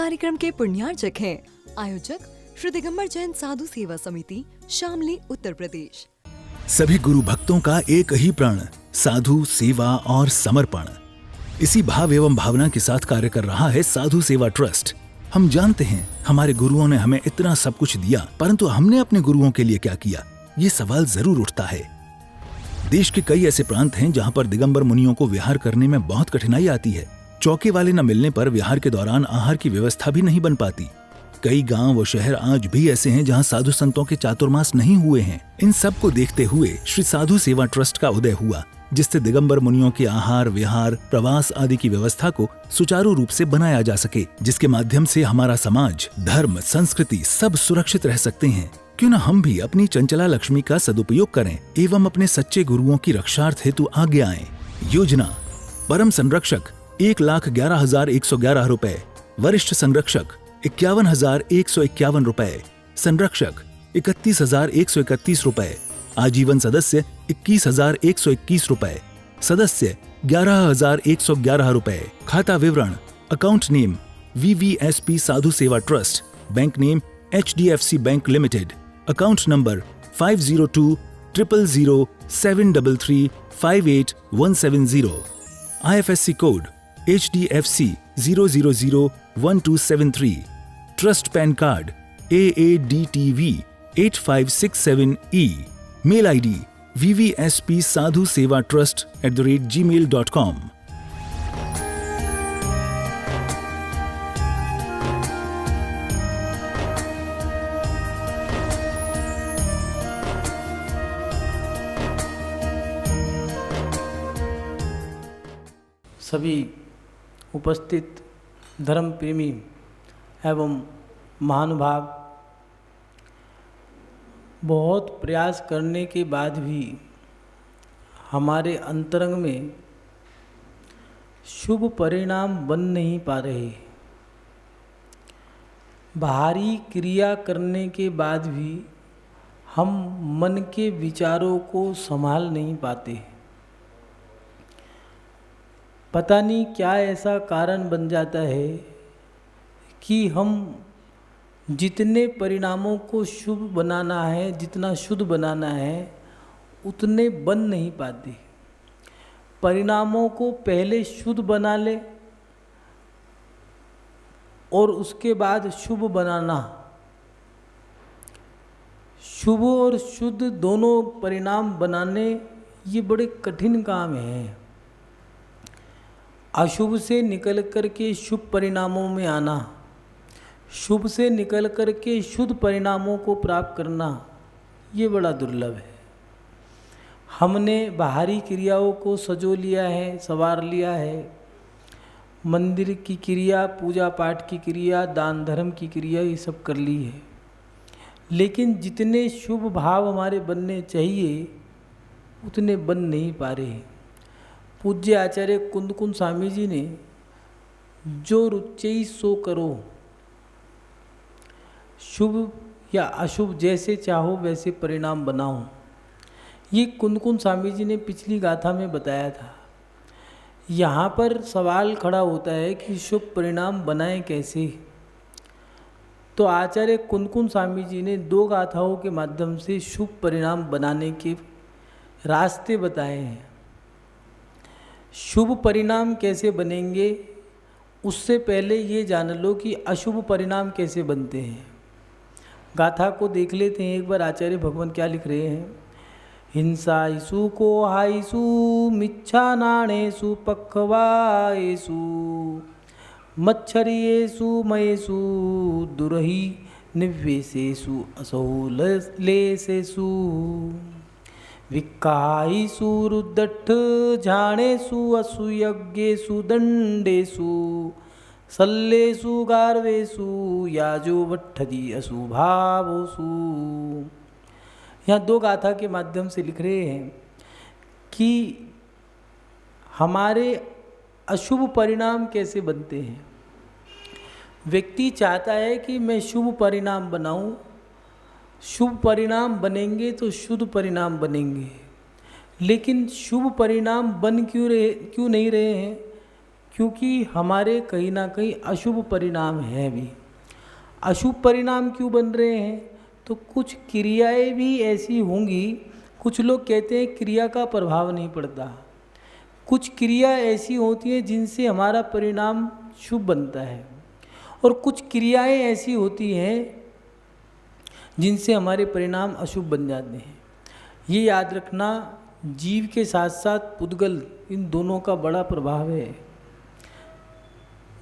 कार्यक्रम के पुण्यार्चक हैं आयोजक श्री दिगंबर जैन साधु सेवा समिति, शामली, उत्तर प्रदेश। सभी गुरु भक्तों का एक ही प्रण, साधु सेवा और समर्पण। इसी भाव एवं भावना के साथ कार्य कर रहा है साधु सेवा ट्रस्ट। हम जानते हैं हमारे गुरुओं ने हमें इतना सब कुछ दिया, परंतु हमने अपने गुरुओं के लिए क्या किया, ये सवाल जरूर उठता है। देश के कई ऐसे प्रांत हैं जहां पर दिगंबर मुनियों को विहार करने में बहुत कठिनाई आती है। चौके वाले न मिलने पर विहार के दौरान आहार की व्यवस्था भी नहीं बन पाती। कई गांव व शहर आज भी ऐसे हैं जहां साधु संतों के चातुर्मास नहीं हुए हैं। इन सब को देखते हुए श्री साधु सेवा ट्रस्ट का उदय हुआ, जिससे दिगंबर मुनियों के आहार, विहार, प्रवास आदि की व्यवस्था को सुचारू रूप से बनाया जा सके, जिसके माध्यम से हमारा समाज, धर्म, संस्कृति सब सुरक्षित रह सकते हैं। क्यों न हम भी अपनी चंचला लक्ष्मी का सदुपयोग करें एवं अपने सच्चे गुरुओं की रक्षार्थ हेतु आगे आएं। योजना: परम संरक्षक 1,11,111 रुपए, वरिष्ठ संरक्षक 51,151 रुपए, संरक्षक 31,131 रुपए, आजीवन सदस्य 21,121 रुपए, सदस्य 11,111 रुपए। खाता विवरण: account name VVSP Sadhu Seva trust, bank name HDFC bank limited, account number 50200073358170, IFSC code HDFC 0001273, trust PAN card AADTV 8567E, mail ID VVSP sadhu seva trust@gmail.com। सभी उपस्थित धर्म प्रेमी एवं महानुभाव, बहुत प्रयास करने के बाद भी हमारे अंतरंग में शुभ परिणाम बन नहीं पा रहे। बाहरी क्रिया करने के बाद भी हम मन के विचारों को संभाल नहीं पाते। पता नहीं क्या ऐसा कारण बन जाता है कि हम जितने परिणामों को शुभ बनाना है, जितना शुद्ध बनाना है, उतने बन नहीं पाते। परिणामों को पहले शुद्ध बना ले और उसके बाद शुभ बनाना। शुभ और शुद्ध दोनों परिणाम बनाने ये बड़े कठिन काम हैं। अशुभ से निकल कर के शुभ परिणामों में आना, शुभ से निकल कर के शुद्ध परिणामों को प्राप्त करना, ये बड़ा दुर्लभ है। हमने बाहरी क्रियाओं को सजो लिया है, संवार लिया है। मंदिर की क्रिया, पूजा पाठ की क्रिया, दान धर्म की क्रिया, ये सब कर ली है, लेकिन जितने शुभ भाव हमारे बनने चाहिए उतने बन नहीं पा रहे। पूज्य आचार्य कुंदकुंद स्वामी जी ने जो रुचि सो करो, शुभ या अशुभ जैसे चाहो वैसे परिणाम बनाओ, ये कुंदकुंद स्वामी जी ने पिछली गाथा में बताया था। यहाँ पर सवाल खड़ा होता है कि शुभ परिणाम बनाएं कैसे। तो आचार्य कुंदकुंद स्वामी जी ने 2 गाथाओं के माध्यम से शुभ परिणाम बनाने के रास्ते बताए हैं। शुभ परिणाम कैसे बनेंगे, उससे पहले ये जान लो कि अशुभ परिणाम कैसे बनते हैं। गाथा को देख लेते हैं एक बार। आचार्य भगवान क्या लिख रहे हैं। हिंसाइसु को हाइसु मिच्छा नाणेसु पक्खवाएसु मच्छरियेसु मयेसु दुरहि निवेशेसु असौलेसेसु विक्कायिसु रुद्दठ झाणेसु असुयज्ञेसु दंडेसु सल्लेसु गार्वेसु याजो वट्ठदी असुभावोसु। यहाँ 2 गाथा के माध्यम से लिख रहे हैं कि हमारे अशुभ परिणाम कैसे बनते हैं। व्यक्ति चाहता है कि मैं शुभ परिणाम बनाऊं, शुभ परिणाम बनेंगे तो शुद्ध परिणाम बनेंगे, लेकिन शुभ परिणाम बन क्यों नहीं रहे हैं? क्योंकि हमारे कहीं ना कहीं अशुभ परिणाम हैं भी। अशुभ परिणाम क्यों बन रहे हैं? तो कुछ क्रियाएं भी ऐसी होंगी, कुछ लोग कहते हैं क्रिया का प्रभाव नहीं पड़ता। कुछ क्रिया ऐसी होती हैं जिनसे हमारा परिणाम शुभ बनता है, और कुछ क्रियाएं ऐसी होती हैं जिनसे हमारे परिणाम अशुभ बन जाते हैं। ये याद रखना, जीव के साथ साथ पुद्गल, इन दोनों का बड़ा प्रभाव है।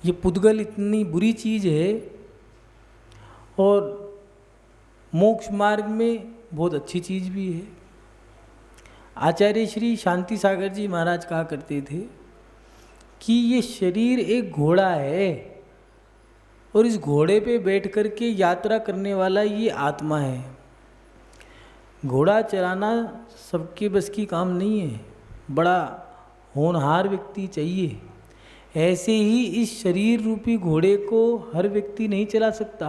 ये पुद्गल इतनी बुरी चीज़ है और मोक्ष मार्ग में बहुत अच्छी चीज़ भी है। आचार्य श्री शांति सागर जी महाराज कहा करते थे कि ये शरीर एक घोड़ा है और इस घोड़े पे बैठ कर के यात्रा करने वाला ये आत्मा है। घोड़ा चलाना सबके बस की काम नहीं है, बड़ा होनहार व्यक्ति चाहिए। ऐसे ही इस शरीर रूपी घोड़े को हर व्यक्ति नहीं चला सकता।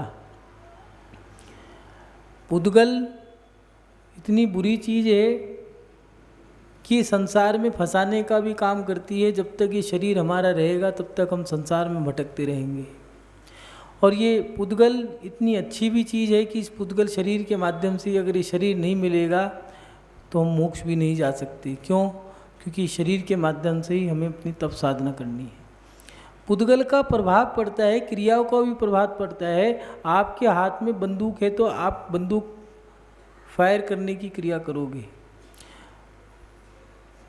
पुद्गल इतनी बुरी चीज़ है कि संसार में फंसाने का भी काम करती है। जब तक ये शरीर हमारा रहेगा तब तक हम संसार में भटकते रहेंगे। और ये पुद्गल इतनी अच्छी भी चीज़ है कि इस पुद्गल शरीर के माध्यम से अगर ये शरीर नहीं मिलेगा तो हम मोक्ष भी नहीं जा सकते। क्यों? क्योंकि शरीर के माध्यम से ही हमें अपनी तप साधना करनी है। पुद्गल का प्रभाव पड़ता है, क्रियाओं का भी प्रभाव पड़ता है। आपके हाथ में बंदूक है तो आप बंदूक फायर करने की क्रिया करोगे।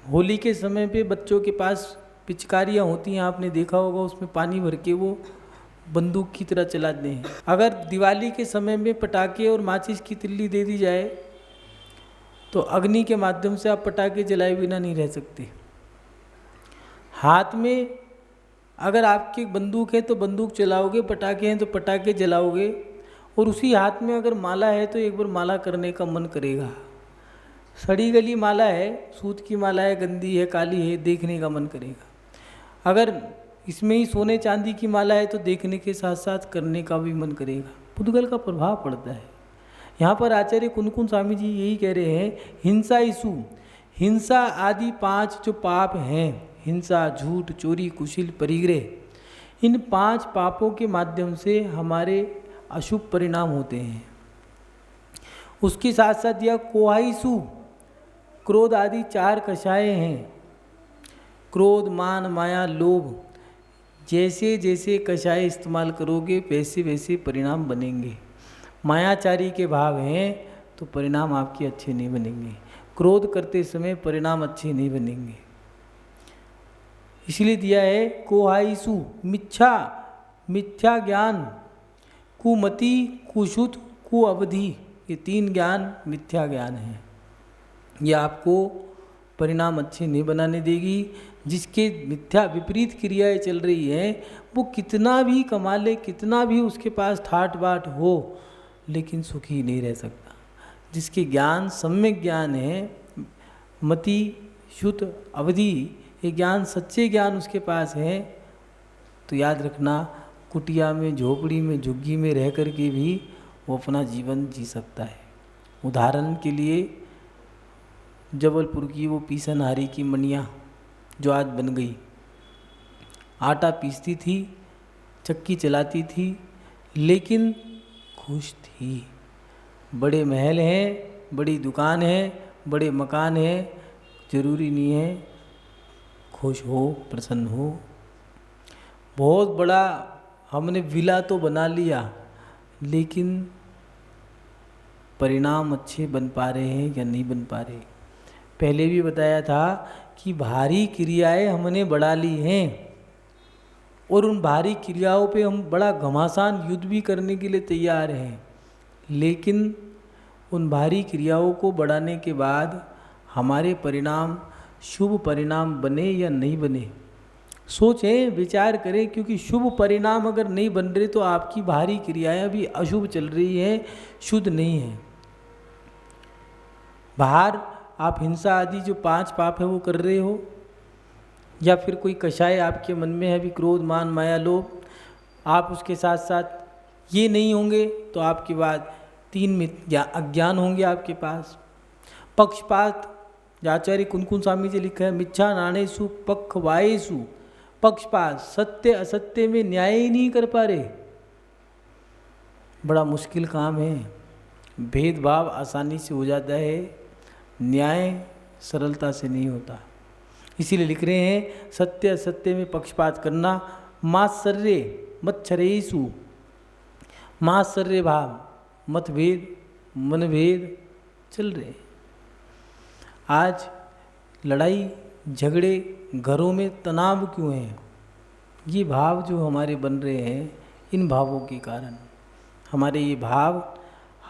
होली के समय पे बच्चों के पास पिचकारियाँ होती हैं, आपने देखा होगा, उसमें पानी भर के वो बंदूक की तरह चलाते हैं। अगर दिवाली के समय में पटाखे और माचिस की तिल्ली दे दी जाए तो अग्नि के माध्यम से आप पटाखे जलाए बिना नहीं रह सकते। हाथ में अगर आपकी बंदूक है तो बंदूक चलाओगे, पटाखे हैं तो पटाखे जलाओगे, और उसी हाथ में अगर माला है तो एक बार माला करने का मन करेगा। सड़ी गली माला है, सूत की माला है, गंदी है, काली है, देखने का मन करेगा। अगर इसमें ही सोने चांदी की माला है तो देखने के साथ साथ करने का भी मन करेगा। पुद्गल का प्रभाव पड़ता है। यहाँ पर आचार्य कुनकुन स्वामी जी यही कह रहे हैं, हिंसा इशु, हिंसा आदि 5 जो पाप हैं, हिंसा, झूठ, चोरी, कुशिल, परिग्रह, इन 5 पापों के माध्यम से हमारे अशुभ परिणाम होते हैं। उसके साथ साथ यह कोहाइसु, क्रोध आदि 4 कषाय हैं। क्रोध, मान, माया, लोभ, जैसे जैसे कषाय इस्तेमाल करोगे वैसे वैसे परिणाम बनेंगे। मायाचारी के भाव हैं तो परिणाम आपके अच्छे नहीं बनेंगे। क्रोध करते समय परिणाम अच्छे नहीं बनेंगे। इसलिए दिया है कोहाइसु, मिच्छा, मिथ्या ज्ञान, कुमति, कुशुत, कुअवधि, ये 3 ज्ञान मिथ्या ज्ञान है। ये आपको परिणाम अच्छे नहीं बनाने देगी। जिसके मिथ्या विपरीत क्रियाएं चल रही हैं वो कितना भी कमा ले, कितना भी उसके पास ठाट बाट हो, लेकिन सुखी नहीं रह सकता। जिसके ज्ञान सम्यक ज्ञान है, मति, शुद्ध, अवधि, ये ज्ञान सच्चे ज्ञान उसके पास है, तो याद रखना कुटिया में, झोपड़ी में, झुग्गी में रह कर के भी वो अपना जीवन जी सकता है। उदाहरण के लिए जबलपुर की वो पीसनहारी की मनिया जो आज बन गई, आटा पीसती थी, चक्की चलाती थी, लेकिन खुश थी। बड़े महल हैं, बड़ी दुकान है, बड़े मकान है, जरूरी नहीं है खुश हो, प्रसन्न हो। बहुत बड़ा हमने विला तो बना लिया, लेकिन परिणाम अच्छे बन पा रहे हैं या नहीं बन पा रहे। पहले भी बताया था कि भारी क्रियाएं हमने बढ़ा ली हैं और उन भारी क्रियाओं पे हम बड़ा घमासान युद्ध भी करने के लिए तैयार हैं, लेकिन उन भारी क्रियाओं को बढ़ाने के बाद हमारे परिणाम शुभ परिणाम बने या नहीं बने, सोचें, विचार करें। क्योंकि शुभ परिणाम अगर नहीं बन रहे तो आपकी भारी क्रियाएं भी अशुभ चल रही हैं, शुद्ध नहीं है। बाहर आप हिंसा आदि जो 5 पाप है वो कर रहे हो, या फिर कोई कषाय आपके मन में है भी, क्रोध, मान, माया, लोभ, आप उसके साथ साथ ये नहीं होंगे तो आपके बाद 3 अज्ञान होंगे आपके पास। पक्षपात, आचार्य कुनकुन स्वामी जी लिखा है, मिच्छा नानेसु पक्षवायेसु पक्षपात, सत्य असत्य में न्याय ही नहीं कर पा रहे। बड़ा मुश्किल काम है। भेदभाव आसानी से हो जाता है, न्याय सरलता से नहीं होता। इसीलिए लिख रहे हैं सत्य असत्य में पक्षपात करना, मात्सर्य मत्सरेषु, मात्सर्य भाव, मतभेद मनभेद चल रहे। आज लड़ाई झगड़े, घरों में तनाव क्यों है? ये भाव जो हमारे बन रहे हैं, इन भावों के कारण। हमारे ये भाव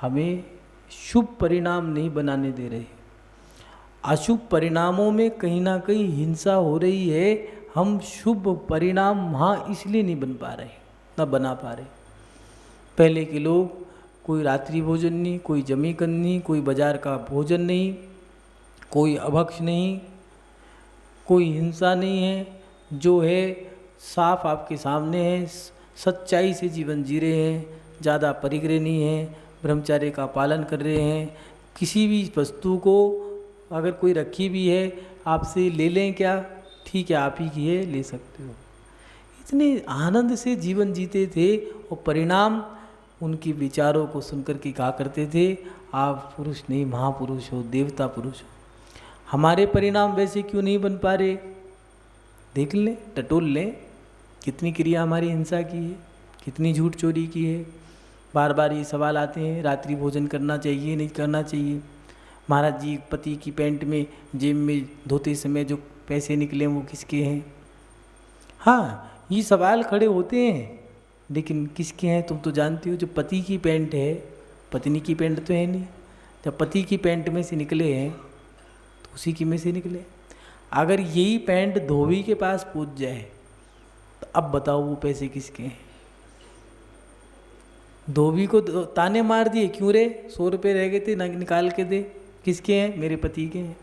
हमें शुभ परिणाम नहीं बनाने दे रहे। अशुभ परिणामों में कहीं ना कहीं हिंसा हो रही है। हम शुभ परिणाम वहाँ इसलिए नहीं बन पा रहे, ना बना पा रहे। पहले के लोग कोई रात्रि भोजन नहीं, कोई जमीकंद नहीं, कोई बाजार का भोजन नहीं, कोई अभक्ष नहीं, कोई हिंसा नहीं है, जो है साफ आपके सामने है, सच्चाई से जीवन जी रहे हैं, ज़्यादा परिग्रह नहीं है, ब्रह्मचर्य का पालन कर रहे हैं। किसी भी वस्तु को अगर कोई रखी भी है, आपसे ले लें क्या, ठीक है आप ही की है, ले सकते हो। इतने आनंद से जीवन जीते थे और परिणाम उनके विचारों को सुनकर के कहा करते थे, आप पुरुष नहीं महापुरुष हो, देवता पुरुष हो। हमारे परिणाम वैसे क्यों नहीं बन पा रहे? देख लें, टटोल लें, कितनी क्रिया हमारी हिंसा की है, कितनी झूठ चोरी की है। बार बार ये सवाल आते हैं, रात्रि भोजन करना चाहिए नहीं करना चाहिए। महाराज जी, पति की पैंट में जेब में धोते समय जो पैसे निकले वो किसके हैं? हाँ, ये सवाल खड़े होते हैं, लेकिन किसके हैं तुम तो जानती हो। जो पति की पैंट है, पत्नी की पैंट तो है नहीं। जब पति की पैंट में से निकले हैं तो उसी की में से निकले। अगर यही पैंट धोबी के पास पहुंच जाए तो अब बताओ वो पैसे किसके हैं? धोबी को ताने मार दिए, क्यों रे 100 रुपये रह गए थे ना, निकाल के दे। किसके हैं? मेरे पति के हैं।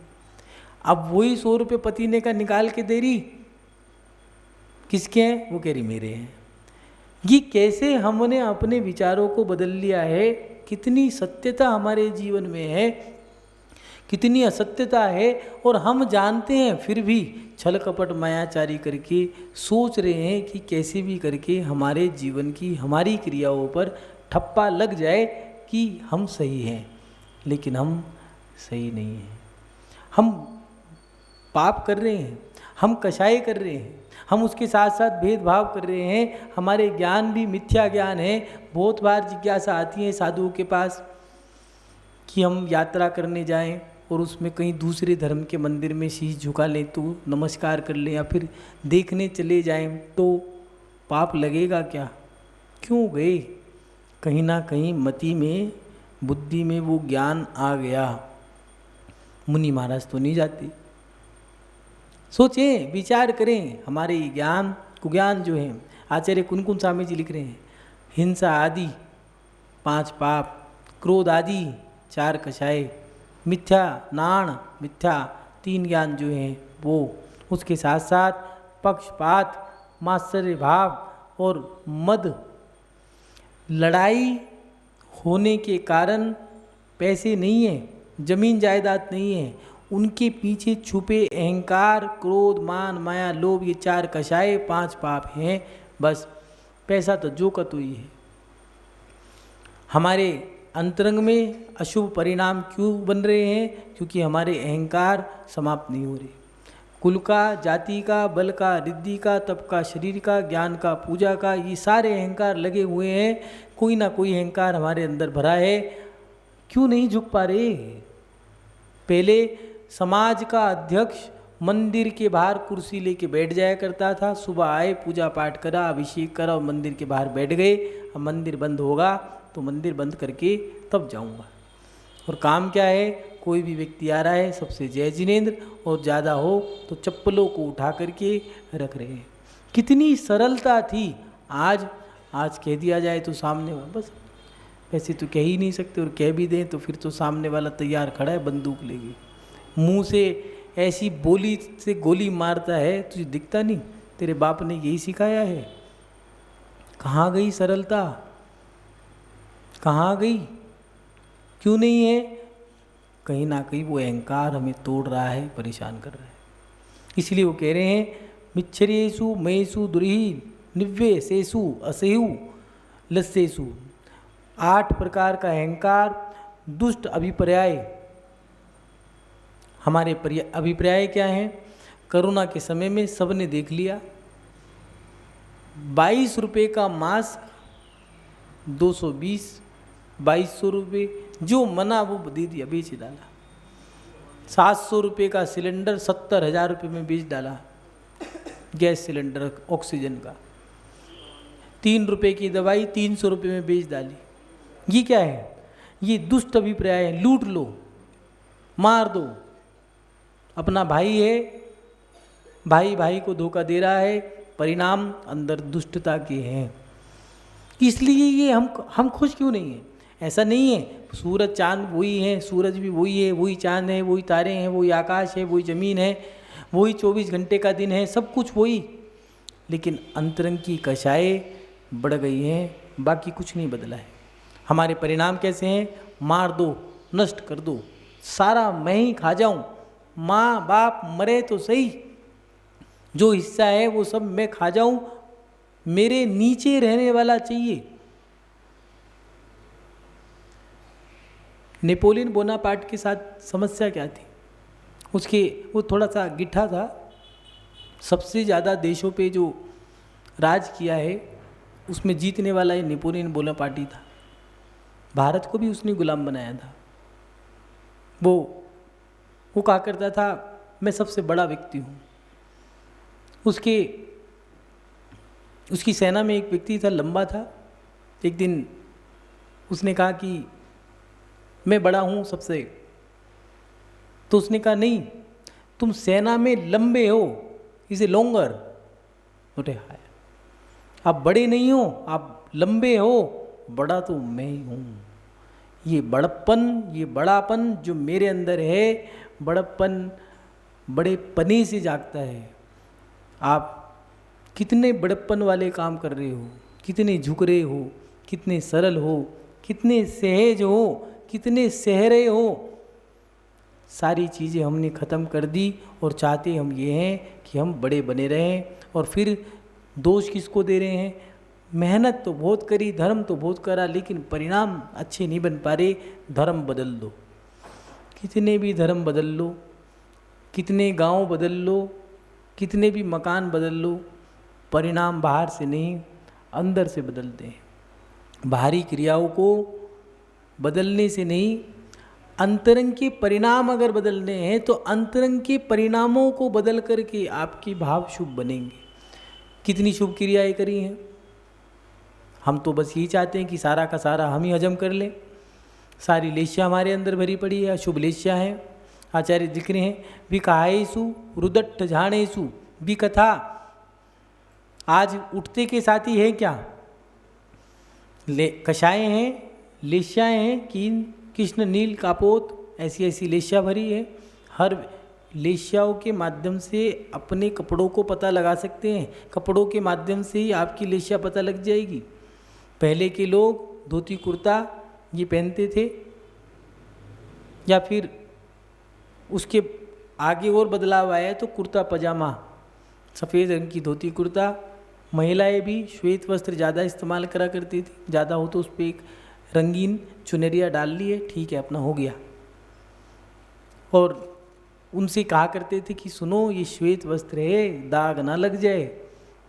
अब वही 100 रुपये पति ने का निकाल के दे रही, किसके हैं? वो कह रही मेरे हैं। ये कैसे हमने अपने विचारों को बदल लिया है। कितनी सत्यता हमारे जीवन में है, कितनी असत्यता है, और हम जानते हैं फिर भी छल कपट मायाचारी करके सोच रहे हैं कि कैसे भी करके हमारे जीवन की, हमारी क्रियाओं पर ठप्पा लग जाए कि हम सही हैं। लेकिन हम सही नहीं हैं। हम पाप कर रहे हैं, हम कषाय कर रहे हैं, हम उसके साथ साथ भेदभाव कर रहे हैं। हमारे ज्ञान भी मिथ्या ज्ञान है। बहुत बार जिज्ञासा आती है साधुओं के पास कि हम यात्रा करने जाएं और उसमें कहीं दूसरे धर्म के मंदिर में शीश झुका लें तो नमस्कार कर लें, या फिर देखने चले जाएं तो पाप लगेगा क्या? क्यों गए? कहीं ना कहीं मति में, बुद्धि में वो ज्ञान आ गया। मुनि महाराज तो नहीं जाते। सोचें, विचार करें। हमारे ज्ञान कुज्ञान जो है, आचार्य कुनकुन स्वामी जी लिख रहे हैं, हिंसा आदि 5 पाप, क्रोध आदि 4 कषाय, मिथ्या नाण, मिथ्या 3 ज्ञान जो हैं वो, उसके साथ साथ पक्षपात, मात्सर्य भाव और मद। लड़ाई होने के कारण पैसे नहीं है, जमीन जायदाद नहीं है, उनके पीछे छुपे अहंकार, क्रोध, मान, माया, लोभ, ये 4 कषाय 5 पाप हैं। बस पैसा तो जो का तो ही है। हमारे अंतरंग में अशुभ परिणाम क्यों बन रहे हैं? क्योंकि हमारे अहंकार समाप्त नहीं हो रहे। कुल का, जाति का, बल का, रिद्धि का, तप का, शरीर का, ज्ञान का, पूजा का, ये सारे अहंकार लगे हुए हैं। कोई ना कोई अहंकार हमारे अंदर भरा है। क्यों नहीं झुक पा रहे? पहले समाज का अध्यक्ष मंदिर के बाहर कुर्सी लेके बैठ जाया करता था। सुबह आए, पूजा पाठ करा, अभिषेक करा और मंदिर के बाहर बैठ गए। अब मंदिर बंद होगा तो मंदिर बंद करके तब जाऊंगा। और काम क्या है? कोई भी व्यक्ति आ रहा है, सबसे जय जिनेंद्र, और ज़्यादा हो तो चप्पलों को उठा करके रख रहे हैं। कितनी सरलता थी। आज कह दिया जाए तो सामने वाला, बस वैसे तो कह ही नहीं सकते, और कह भी दें तो फिर तो सामने वाला तैयार खड़ा है बंदूक लेके, मुंह से ऐसी बोली से गोली मारता है, तुझे दिखता नहीं? तेरे बाप ने यही सिखाया है? कहाँ गई सरलता? कहाँ गई? क्यों नहीं है? कहीं ना कहीं वो अहंकार हमें तोड़ रहा है, परेशान कर रहा है। इसलिए वो कह रहे हैं मिच्छरेषु मयेषु दुर्हि निव्यसेषु असह्यु लस्सेषु। 8 प्रकार का अहंकार, दुष्ट अभिप्राय। हमारे अभिप्राय क्या हैं? कोरोना के समय में सबने देख लिया, 22 रुपये का मास्क 220, 2200 रुपये, जो मना वो दे दिया, बेच डाला। 700 रुपये का सिलेंडर 70,000 रुपये में बेच डाला, गैस सिलेंडर ऑक्सीजन का। 3 रुपये की दवाई 300 रुपये में बेच डाली। ये क्या है? ये दुष्ट अभिप्राय है। लूट लो, मार दो। अपना भाई है, भाई भाई को धोखा दे रहा है, परिणाम अंदर दुष्टता के हैं। इसलिए ये हम खुश क्यों नहीं हैं? ऐसा नहीं है, सूरज चांद वही है, सूरज भी वही है, वही चांद है, वही तारे हैं, वही आकाश है, वही ज़मीन है, वही 24 घंटे का दिन है, सब कुछ वही। लेकिन अंतरंग की कषाएँ बढ़ गई हैं, बाकी कुछ नहीं बदला है। हमारे परिणाम कैसे हैं? मार दो, नष्ट कर दो, सारा मैं ही खा जाऊं, माँ बाप मरे तो सही, जो हिस्सा है वो सब मैं खा जाऊं, मेरे नीचे रहने वाला चाहिए। नेपोलियन बोनापार्ट के साथ समस्या क्या थी? वो थोड़ा सा गिट्ठा था, सबसे ज़्यादा देशों पे जो राज किया है उसमें जीतने वाला ये नेपोलियन बोनापार्ट ही था। भारत को भी उसने गुलाम बनाया था। वो कहा करता था मैं सबसे बड़ा व्यक्ति हूँ। उसकी सेना में एक व्यक्ति था, लंबा था। एक दिन उसने कहा कि मैं बड़ा हूँ सबसे। तो उसने कहा नहीं, तुम सेना में लंबे हो, इसे लॉन्गर। बोले हाय, आप बड़े नहीं हो, आप लंबे हो, बड़ा तो मैं ही हूँ। ये बड़प्पन, ये बड़ापन जो मेरे अंदर है, बड़प्पन बड़े पने से जागता है। आप कितने बड़प्पन वाले काम कर रहे हो, कितने झुक रहे हो, कितने सरल हो, कितने सहज हो, कितने सह रहे हो। सारी चीज़ें हमने ख़त्म कर दी और चाहते हम ये हैं कि हम बड़े बने रहें। और फिर दोष किसको दे रहे हैं? मेहनत तो बहुत करी, धर्म तो बहुत करा, लेकिन परिणाम अच्छे नहीं बन पा रहे। धर्म बदल दो, कितने भी धर्म बदल लो, कितने गांव बदल लो, कितने भी मकान बदल लो, परिणाम बाहर से नहीं अंदर से बदलते हैं। बाहरी क्रियाओं को बदलने से नहीं, अंतरंग के परिणाम अगर बदलने हैं तो अंतरंग के परिणामों को बदल करके आपके भाव शुभ बनेंगे। कितनी शुभ क्रियाएं करी हैं, हम तो बस यही चाहते हैं कि सारा का सारा हम ही हजम कर लें। सारी लेशिया हमारे अंदर भरी पड़ी है, अशुभ लेशिया हैं। आचार्य लिख रहे हैं विकायेषु रुदट्ठ झाणेषु विकथा। आज उठते के साथी है क्या? कषाएँ हैं, लेशियाएँ हैं, कीन कृष्ण नील कापोत, ऐसी ऐसी लेशिया भरी है। हर लेशियाओं के माध्यम से अपने कपड़ों को पता लगा सकते हैं। कपड़ों के माध्यम से ही आपकी लेशिया पता लग जाएगी। पहले के लोग धोती कुर्ता ये पहनते थे, या फिर उसके आगे और बदलाव आया तो कुर्ता पजामा, सफ़ेद रंग की धोती कुर्ता। महिलाएं भी श्वेत वस्त्र ज़्यादा इस्तेमाल करा करती थी, ज़्यादा हो तो उस पर एक रंगीन चुनरिया डाल लिए, ठीक है अपना हो गया। और उनसे कहा करते थे कि सुनो ये श्वेत वस्त्र है, दाग ना लग जाए।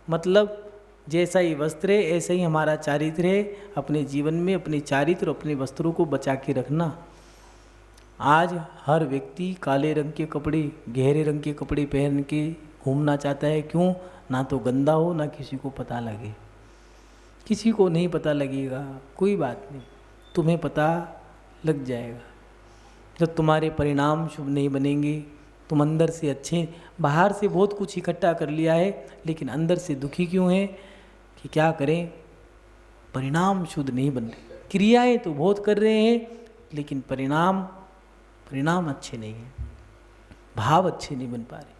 मतलब जैसा ये वस्त्र है ऐसा ही हमारा चारित्र है। अपने जीवन में अपने चारित्र, अपने वस्त्रों को बचा के रखना। आज हर व्यक्ति काले रंग के कपड़े, गहरे रंग के कपड़े पहन के घूमना चाहता है। क्यों? ना तो गंदा हो, ना किसी को पता लगे। किसी को नहीं पता लगेगा, कोई बात नहीं, तुम्हें पता लग जाएगा। जब तुम्हारे परिणाम शुभ नहीं बनेंगे, तुम अंदर से अच्छे, बाहर से बहुत कुछ इकट्ठा कर लिया है लेकिन अंदर से दुखी क्यों हैं कि क्या करें, परिणाम शुद्ध नहीं बन रहे। क्रियाएं तो बहुत कर रहे हैं लेकिन परिणाम अच्छे नहीं हैं, भाव अच्छे नहीं बन पा रहे।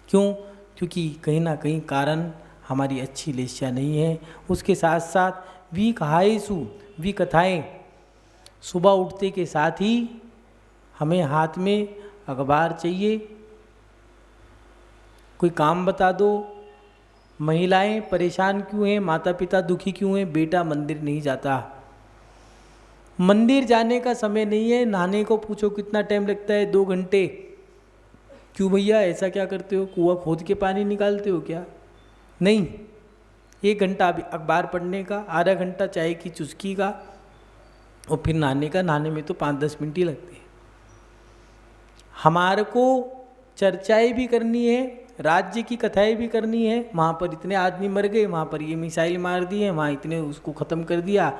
क्यों? क्योंकि कहीं ना कहीं कारण हमारी अच्छी लेशिया नहीं है। उसके साथ साथ वी कहायसु वी कथाएँ, सुबह उठते के साथ ही हमें हाथ में अखबार चाहिए, कोई काम बता दो। महिलाएं परेशान क्यों हैं, माता पिता दुखी क्यों हैं, बेटा मंदिर नहीं जाता। मंदिर जाने का समय नहीं है, नहाने को पूछो कितना टाइम लगता है, 2 घंटे। क्यों भैया ऐसा क्या करते हो, कुआं खोद के पानी निकालते हो क्या? नहीं, 1 घंटा अखबार पढ़ने का, आधा घंटा चाय की चुस्की का, और फिर नहाने का। नहाने में तो 5-10 मिनट ही लगते हैं। हमारे को चर्चाएं भी करनी है, राज्य की कथाएं भी करनी है। वहाँ पर इतने आदमी मर गए, वहाँ पर ये मिसाइल मार दिए, वहाँ इतने उसको ख़त्म कर दिया,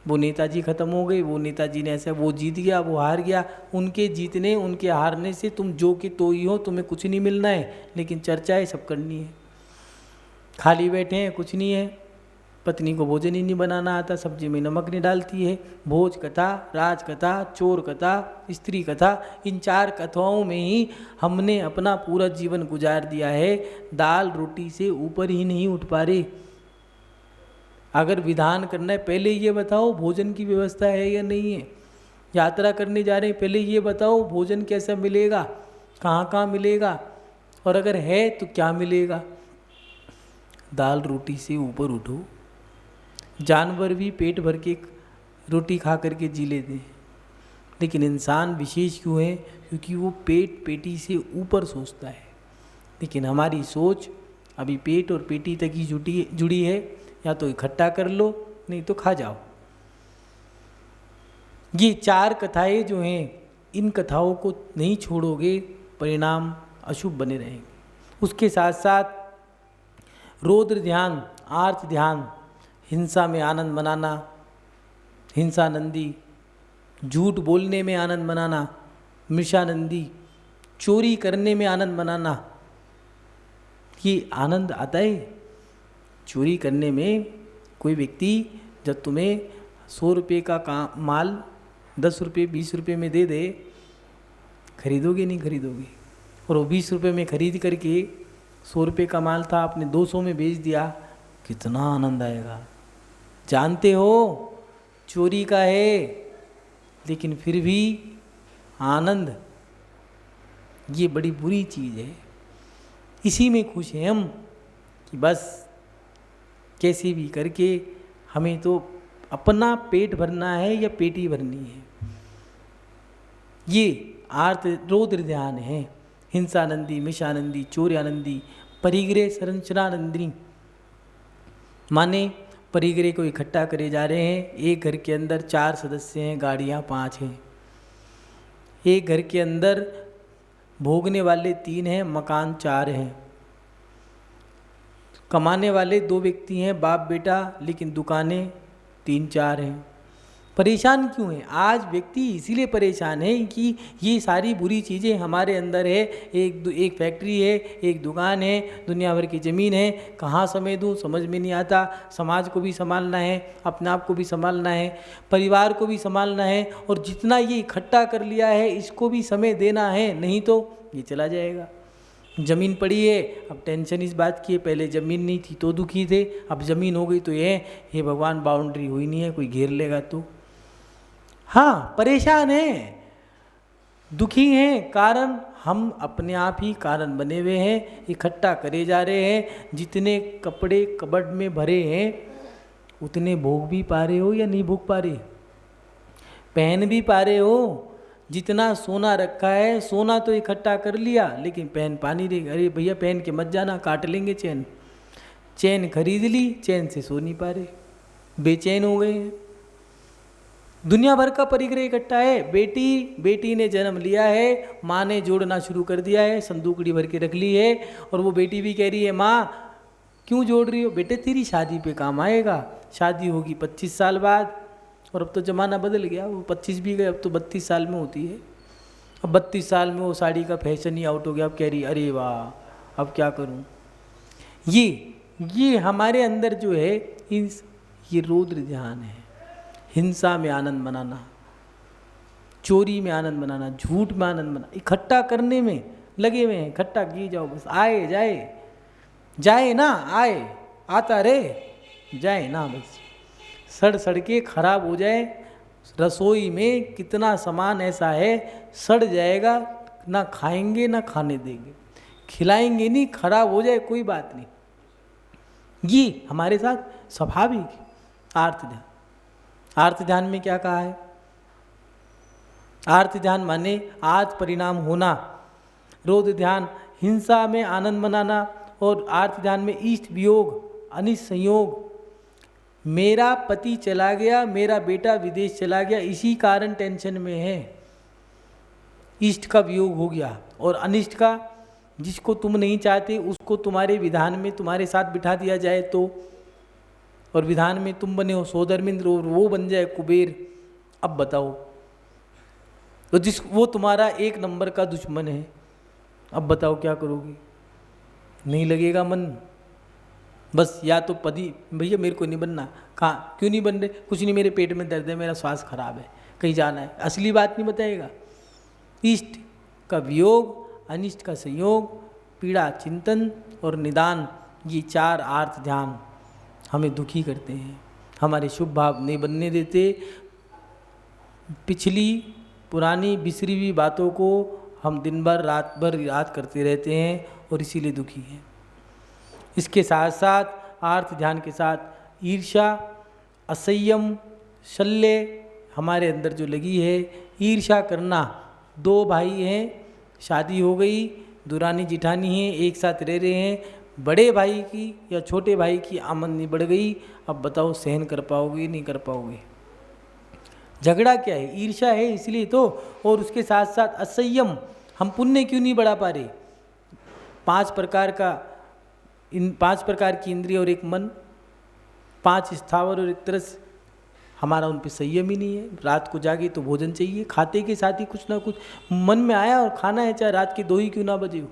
वो नेताजी ख़त्म हो गए, वो नेताजी ने ऐसा, वो जीत गया, वो हार गया। उनके जीतने उनके हारने से तुम जो कि तो ही हो, तुम्हें कुछ नहीं मिलना है, लेकिन चर्चाएं सब करनी है। खाली बैठे हैं, कुछ नहीं है। पत्नी को भोजन ही नहीं बनाना आता, सब्जी में नमक नहीं डालती है। भोज कथा, राज कथा, चोर कथा, स्त्री कथा, इन 4 कथाओं में ही हमने अपना पूरा जीवन गुजार दिया है। दाल रोटी से ऊपर ही नहीं उठ पा रहे। अगर विधान करना है, पहले ये बताओ भोजन की व्यवस्था है या नहीं है। यात्रा करने जा रहे हैं, पहले ये बताओ भोजन कैसा मिलेगा, कहाँ कहाँ मिलेगा, और अगर है तो क्या मिलेगा। दाल रोटी से ऊपर उठो। जानवर भी पेट भर के रोटी खा करके जी लेते हैं, लेकिन इंसान विशेष क्यों है? क्योंकि वो पेट पेटी से ऊपर सोचता है। लेकिन हमारी सोच अभी पेट और पेटी तक ही जुड़ी है। या तो इकट्ठा कर लो, नहीं तो खा जाओ। ये 4 कथाएं जो हैं, इन कथाओं को नहीं छोड़ोगे, परिणाम अशुभ बने रहेंगे। उसके साथ साथ रौद्र ध्यान, आर्त ध्यान, हिंसा में आनंद मनाना, हिंसानंदी, झूठ बोलने में आनंद मनाना, मृषानंदी, चोरी करने में आनंद मनाना। ये आनंद आता है चोरी करने में। कोई व्यक्ति जब तुम्हें 100 रुपये का माल 10 रुपये 20 रुपये में दे दे, खरीदोगे नहीं खरीदोगे? और वो 20 रुपये में खरीद करके 100 रुपये का माल था, आपने 200 में बेच दिया, कितना आनंद आएगा। जानते हो चोरी का है, लेकिन फिर भी आनंद, ये बड़ी बुरी चीज़ है। इसी में खुश हैं हम कि बस कैसे भी करके हमें तो अपना पेट भरना है या पेटी भरनी है। ये आर्त रौद्र ध्यान है। हिंसानंदी, मिशानंदी, चौर्यानंदी, परिग्रह संरचनानंदी, माने परिग्रह को इकट्ठा करे जा रहे हैं। एक घर के अंदर 4 सदस्य हैं, गाड़ियाँ 5 हैं। एक घर के अंदर भोगने वाले 3 हैं, मकान 4 हैं। कमाने वाले 2 व्यक्ति हैं, बाप बेटा, लेकिन दुकानें 3-4 हैं। परेशान क्यों हैं? आज व्यक्ति इसीलिए परेशान है कि ये सारी बुरी चीज़ें हमारे अंदर है। एक फैक्ट्री है, एक दुकान है, दुनिया भर की ज़मीन है, कहाँ समय दूँ समझ में नहीं आता। समाज को भी संभालना है, अपने आप को भी संभालना है, परिवार को भी संभालना है, और जितना ये इकट्ठा कर लिया है इसको भी समय देना है, नहीं तो ये चला जाएगा। ज़मीन पड़ी है, अब टेंशन इस बात की है, पहले ज़मीन नहीं थी तो दुखी थे, अब ज़मीन हो गई तो ये भगवान बाउंड्री हुई नहीं है, कोई घेर लेगा तो। हाँ, परेशान हैं, दुखी हैं, कारण हम अपने आप ही कारण बने हुए हैं, इकट्ठा करे जा रहे हैं। जितने कपड़े कबर्ड में भरे हैं उतने भोग भी पा रहे हो या नहीं भोग पा रहे? पहन भी पा रहे हो? जितना सोना रखा है, सोना तो इकट्ठा कर लिया, लेकिन पहन पा नहीं रही। अरे भैया पहन के मत जाना, काट लेंगे चैन। चैन खरीद ली, चैन से सो नहीं पा रहे, बेचैन हो गए हैं। दुनिया भर का परिग्रह इकट्ठा है। बेटी ने जन्म लिया है, माँ ने जोड़ना शुरू कर दिया है, संदूकड़ी भर के रख ली है, और वो बेटी भी कह रही है माँ क्यों जोड़ रही हो? बेटे तेरी शादी पे काम आएगा, शादी होगी 25 साल बाद, और अब तो ज़माना बदल गया, वो 25 भी गए, अब तो 32 साल में होती है। अब 32 साल में वो साड़ी का फैशन ही आउट हो गया। अब कह रही अरे वाह अब क्या करूं। ये हमारे अंदर जो है ये रौद्र ध्यान है। हिंसा में आनंद मनाना, चोरी में आनंद मनाना, झूठ में आनंद मनाना, इकट्ठा करने में लगे हुए हैं। इकट्ठा किए जाओ, बस आए जाए ना, आए आता रहे, जाए ना, बस सड़ सड़ के खराब हो जाए। रसोई में कितना सामान ऐसा है सड़ जाएगा, ना खाएंगे ना खाने देंगे। खिलाएंगे नहीं, खराब हो जाए कोई बात नहीं, ये हमारे साथ स्वाभाविक है। आर्त ध्यान, आर्त ध्यान में क्या कहा है? आर्त ध्यान माने आज परिणाम होना, रोध ध्यान हिंसा में आनंद मनाना, और आर्त ध्यान में इष्ट वियोग अनिष्ट संयोग। मेरा पति चला गया, मेरा बेटा विदेश चला गया, इसी कारण टेंशन में है। इष्ट का वियोग हो गया, और अनिष्ट का, जिसको तुम नहीं चाहते उसको तुम्हारे विधान में तुम्हारे साथ बिठा दिया जाए तो, और विधान में तुम बने हो सोधर्मिंद्र और वो बन जाए कुबेर। अब बताओ, तो वो तुम्हारा एक नंबर का दुश्मन है, अब बताओ क्या करोगे? नहीं लगेगा मन, बस या तो पति, भैया मेरे को नहीं बनना, कहाँ क्यों नहीं बन रहे? कुछ नहीं, मेरे पेट में दर्द है, मेरा स्वास्थ्य खराब है, कहीं जाना है, असली बात नहीं बताएगा। इष्ट का वियोग, अनिष्ट का संयोग, पीड़ा चिंतन और निदान, ये चार आर्त ध्यान हमें दुखी करते हैं, हमारे शुभ भाव नहीं बनने देते। पिछली पुरानी बिसरी हुई बातों को हम दिन भर रात भर याद करते रहते हैं और इसीलिए दुखी हैं। इसके साथ साथ आर्त ध्यान के साथ ईर्ष्या, असंयम, शल्य हमारे अंदर जो लगी है। ईर्ष्या करना, दो भाई हैं, शादी हो गई, दुरानी जिठानी हैं, एक साथ रह रहे हैं, बड़े भाई की या छोटे भाई की आमदनी बढ़ गई, अब बताओ सहन कर पाओगे? नहीं कर पाओगे। झगड़ा क्या है? ईर्ष्या है, इसलिए तो। और उसके साथ साथ असंयम, हम पुण्य क्यों नहीं बढ़ा पा रहे? 5 प्रकार का, इन 5 प्रकार की इंद्रिय और एक मन, 5 स्थावर और एक तरस, हमारा उन पे संयम ही नहीं है। रात को जागे तो भोजन चाहिए, खाते के साथ ही कुछ ना कुछ मन में आया और खाना है, चाहे रात के 2 ही क्यों ना बजे हो।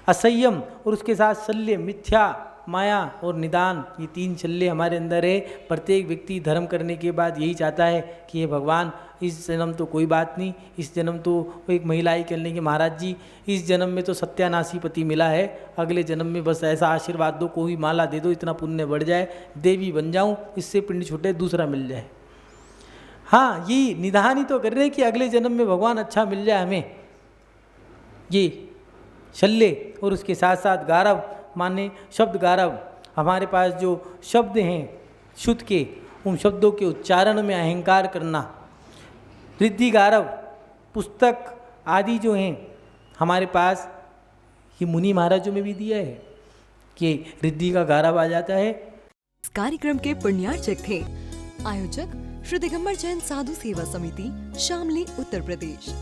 असंयम और उसके साथ शल्य, मिथ्या, माया और निदान, ये 3 शल्य हमारे अंदर है। प्रत्येक व्यक्ति धर्म करने के बाद यही चाहता है कि हे भगवान, इस जन्म तो कोई बात नहीं, इस जन्म तो एक महिला ही कह लेंगे महाराज जी, इस जन्म में तो सत्यानाशी पति मिला है, अगले जन्म में बस ऐसा आशीर्वाद दो, कोई माला दे दो, इतना पुण्य बढ़ जाए, देवी बन जाऊं, इससे पिंड छूटे, दूसरा मिल जाए। हाँ, ये निधान ही तो कर रहे हैं कि अगले जन्म में भगवान अच्छा मिल जाए हमें, ये शल्य। और उसके साथ साथ गारव माने शब्द गारव, हमारे पास जो शब्द हैं शुद्ध के, उन शब्दों के उच्चारण में अहंकार करना। रिद्धि गारव, पुस्तक आदि जो हैं हमारे पास, ये मुनि महाराजों में भी दिया है कि रिद्धि का गारव आ जाता है। इस कार्यक्रम के पुण्यार्चक थे आयोजक श्री दिगंबर जैन साधु सेवा समिति, शामली, उत्तर प्रदेश।